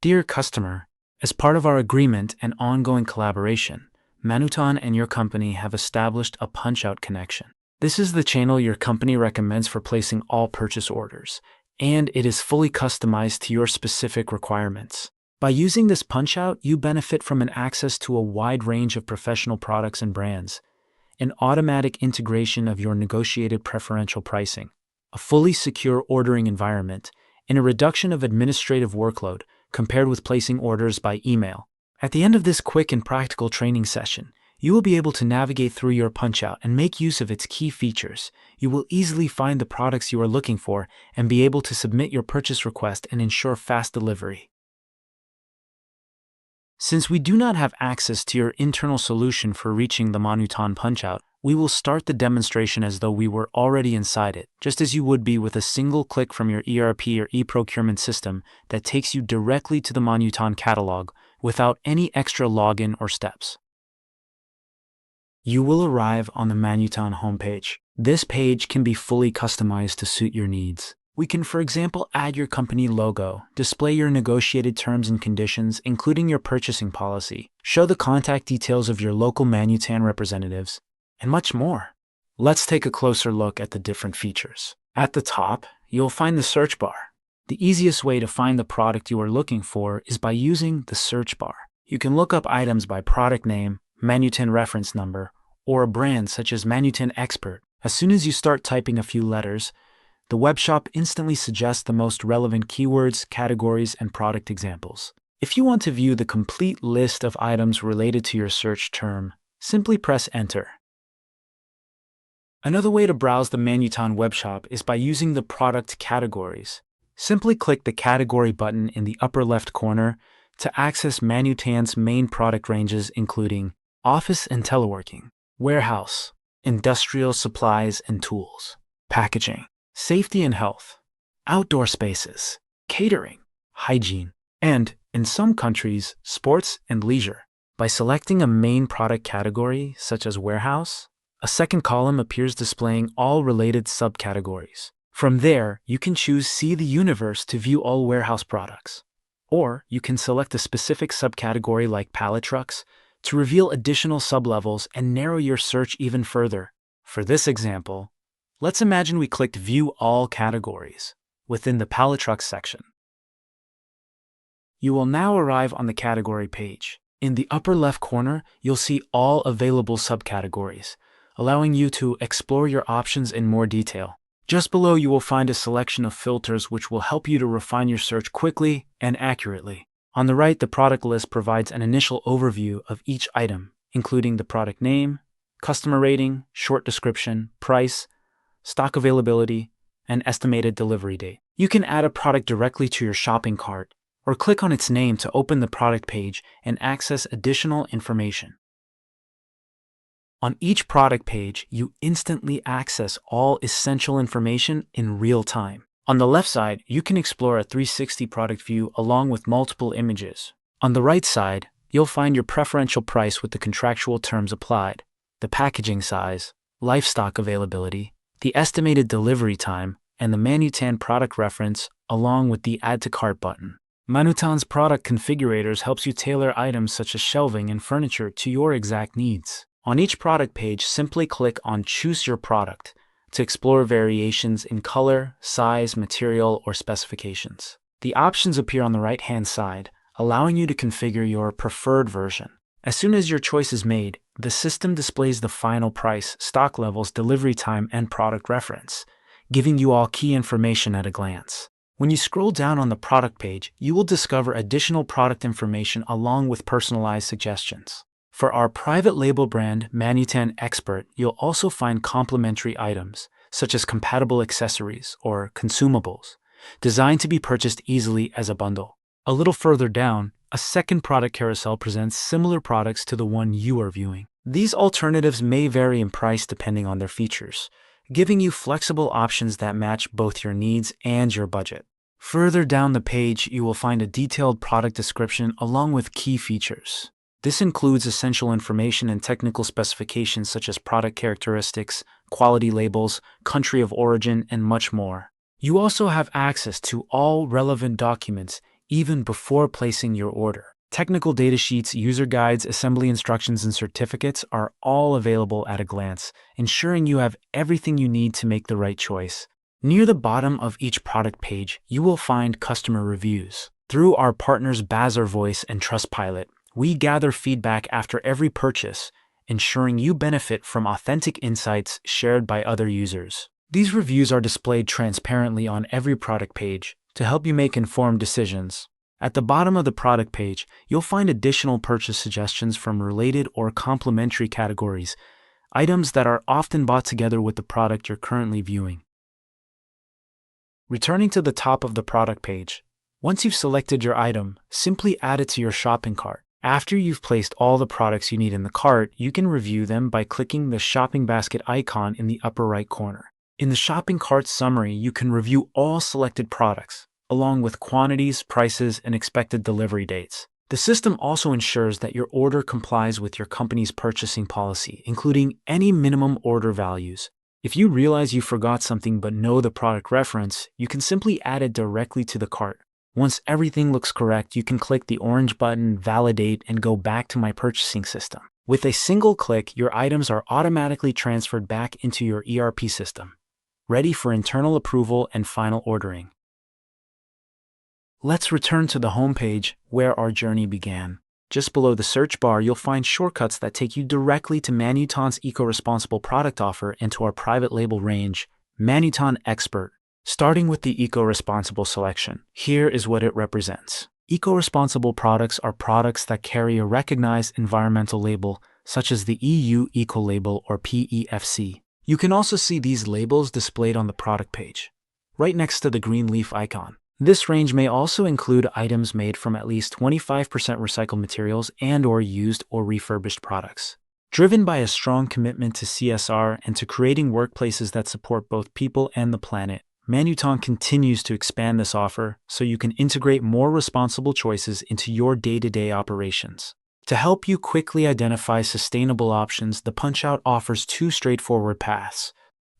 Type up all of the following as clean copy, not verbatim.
Dear customer, as part of our agreement and ongoing collaboration, Manutan and your company have established a PunchOut connection. This is the channel your company recommends for placing all purchase orders, and it is fully customized to your specific requirements. By using this PunchOut, you benefit from an access to a wide range of professional products and brands, an automatic integration of your negotiated preferential pricing, a fully secure ordering environment, and a reduction of administrative workload compared with placing orders by email. At the end of this quick and practical training session, you will be able to navigate through your PunchOut and make use of its key features. You will easily find the products you are looking for and be able to submit your purchase request and ensure fast delivery. Since we do not have access to your internal solution for reaching the Manutan PunchOut, we will start the demonstration as though we were already inside it, just as you would be with a single click from your ERP or e-procurement system that takes you directly to the Manutan catalog without any extra login or steps. You will arrive on the Manutan homepage. This page can be fully customized to suit your needs. We can, for example, add your company logo, display your negotiated terms and conditions, including your purchasing policy, show the contact details of your local Manutan representatives, and much more. Let's take a closer look at the different features. At the top, you'll find the search bar. The easiest way to find the product you are looking for is by using the search bar. You can look up items by product name, Manutan reference number, or a brand such as Manutan EXPERT. As soon as you start typing a few letters, the web shop instantly suggests the most relevant keywords, categories, and product examples. If you want to view the complete list of items related to your search term, simply press Enter. Another way to browse the Manutan web shop is by using the product categories. Simply click the category button in the upper left corner to access Manutan's main product ranges, including office and teleworking, warehouse, industrial supplies and tools, packaging, safety and health, outdoor spaces, catering, hygiene, and, in some countries, sports and leisure. By selecting a main product category, such as warehouse, a second column appears displaying all related subcategories. From there, you can choose See the Universe to view all warehouse products. Or you can select a specific subcategory like pallet trucks to reveal additional sublevels and narrow your search even further. For this example, let's imagine we clicked View All Categories within the pallet trucks section. You will now arrive on the category page. In the upper left corner, you'll see all available subcategories, allowing you to explore your options in more detail. Just below, you will find a selection of filters which will help you to refine your search quickly and accurately. On the right, the product list provides an initial overview of each item, including the product name, customer rating, short description, price, stock availability, and estimated delivery date. You can add a product directly to your shopping cart or click on its name to open the product page and access additional information. On each product page, you instantly access all essential information in real time. On the left side, you can explore a 360 product view along with multiple images. On the right side, you'll find your preferential price with the contractual terms applied, the packaging size, livestock availability, the estimated delivery time, and the Manutan product reference, along with the Add to Cart button. Manutan's product configurators helps you tailor items such as shelving and furniture to your exact needs. On each product page, simply click on Choose Your Product to explore variations in color, size, material, or specifications. The options appear on the right-hand side, allowing you to configure your preferred version. As soon as your choice is made, the system displays the final price, stock levels, delivery time, and product reference, giving you all key information at a glance. When you scroll down on the product page, you will discover additional product information along with personalized suggestions. For our private label brand, Manutan EXPERT, you'll also find complementary items, such as compatible accessories or consumables, designed to be purchased easily as a bundle. A little further down, a second product carousel presents similar products to the one you are viewing. These alternatives may vary in price depending on their features, giving you flexible options that match both your needs and your budget. Further down the page, you will find a detailed product description along with key features. This includes essential information and technical specifications such as product characteristics, quality labels, country of origin, and much more. You also have access to all relevant documents, even before placing your order. Technical data sheets, user guides, assembly instructions, and certificates are all available at a glance, ensuring you have everything you need to make the right choice. Near the bottom of each product page, you will find customer reviews. Through our partners Bazaar Voice and Trustpilot, we gather feedback after every purchase, ensuring you benefit from authentic insights shared by other users. These reviews are displayed transparently on every product page to help you make informed decisions. At the bottom of the product page, you'll find additional purchase suggestions from related or complementary categories, items that are often bought together with the product you're currently viewing. Returning to the top of the product page, once you've selected your item, simply add it to your shopping cart. After you've placed all the products you need in the cart, you can review them by clicking the shopping basket icon in the upper right corner. In the shopping cart summary, you can review all selected products, along with quantities, prices, and expected delivery dates. The system also ensures that your order complies with your company's purchasing policy, including any minimum order values. If you realize you forgot something but know the product reference, you can simply add it directly to the cart. Once everything looks correct, you can click the orange button, Validate, and go back to My Purchasing System. With a single click, your items are automatically transferred back into your ERP system, ready for internal approval and final ordering. Let's return to the home page where our journey began. Just below the search bar, you'll find shortcuts that take you directly to Manutan's eco-responsible product offer and to our private label range, Manutan EXPERT. Starting with the eco-responsible selection, here is what it represents. Eco-responsible products are products that carry a recognized environmental label, such as the EU Eco Label or PEFC. You can also see these labels displayed on the product page, right next to the green leaf icon. This range may also include items made from at least 25% recycled materials and/or used or refurbished products. Driven by a strong commitment to CSR and to creating workplaces that support both people and the planet, Manutan continues to expand this offer so you can integrate more responsible choices into your day-to-day operations. To help you quickly identify sustainable options, the PunchOut offers two straightforward paths.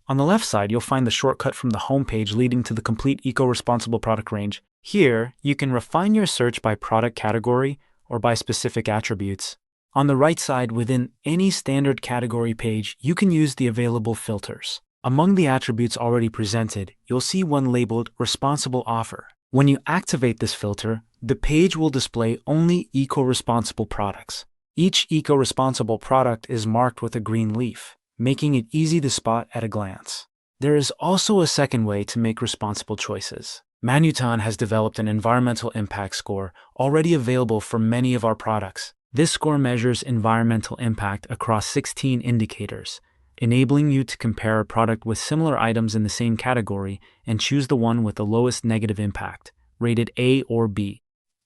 On the left side, you'll find the shortcut from the home page leading to the complete eco-responsible product range. Here, you can refine your search by product category or by specific attributes. On the right side, within any standard category page, you can use the available filters. Among the attributes already presented, you'll see one labeled Responsible Offer. When you activate this filter, the page will display only eco-responsible products. Each eco-responsible product is marked with a green leaf, making it easy to spot at a glance. There is also a second way to make responsible choices. Manutan has developed an environmental impact score already available for many of our products. This score measures environmental impact across 16 indicators, enabling you to compare a product with similar items in the same category and choose the one with the lowest negative impact, rated A or B.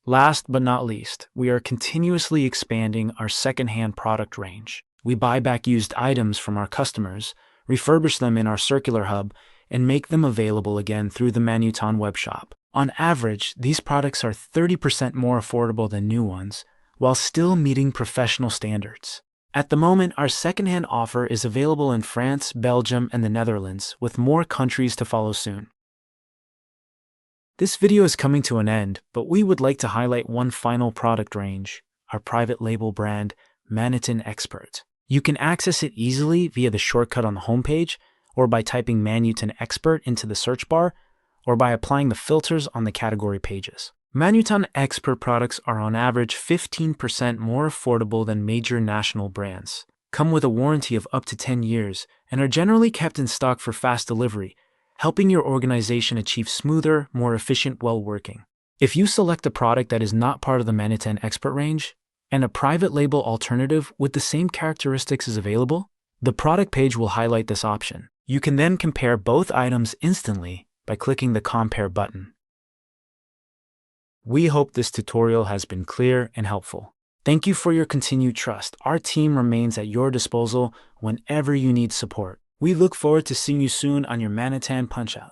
Last but not least, we are continuously expanding our second-hand product range. We buy back used items from our customers, refurbish them in our circular hub, and make them available again through the Manutan webshop. On average, these products are 30% more affordable than new ones, while still meeting professional standards. At the moment, our second-hand offer is available in France, Belgium, and the Netherlands, with more countries to follow soon. This video is coming to an end, but we would like to highlight one final product range, our private label brand, Manutan EXPERT. You can access it easily via the shortcut on the homepage, or by typing Manutan EXPERT into the search bar, or by applying the filters on the category pages. Manutan EXPERT products are on average 15% more affordable than major national brands, come with a warranty of up to 10 years, and are generally kept in stock for fast delivery, helping your organization achieve smoother, more efficient well-working. If you select a product that is not part of the Manutan EXPERT range, and a private label alternative with the same characteristics is available, the product page will highlight this option. You can then compare both items instantly by clicking the Compare button. We hope this tutorial has been clear and helpful. Thank you for your continued trust. Our team remains at your disposal whenever you need support. We look forward to seeing you soon on your Manutan PunchOut.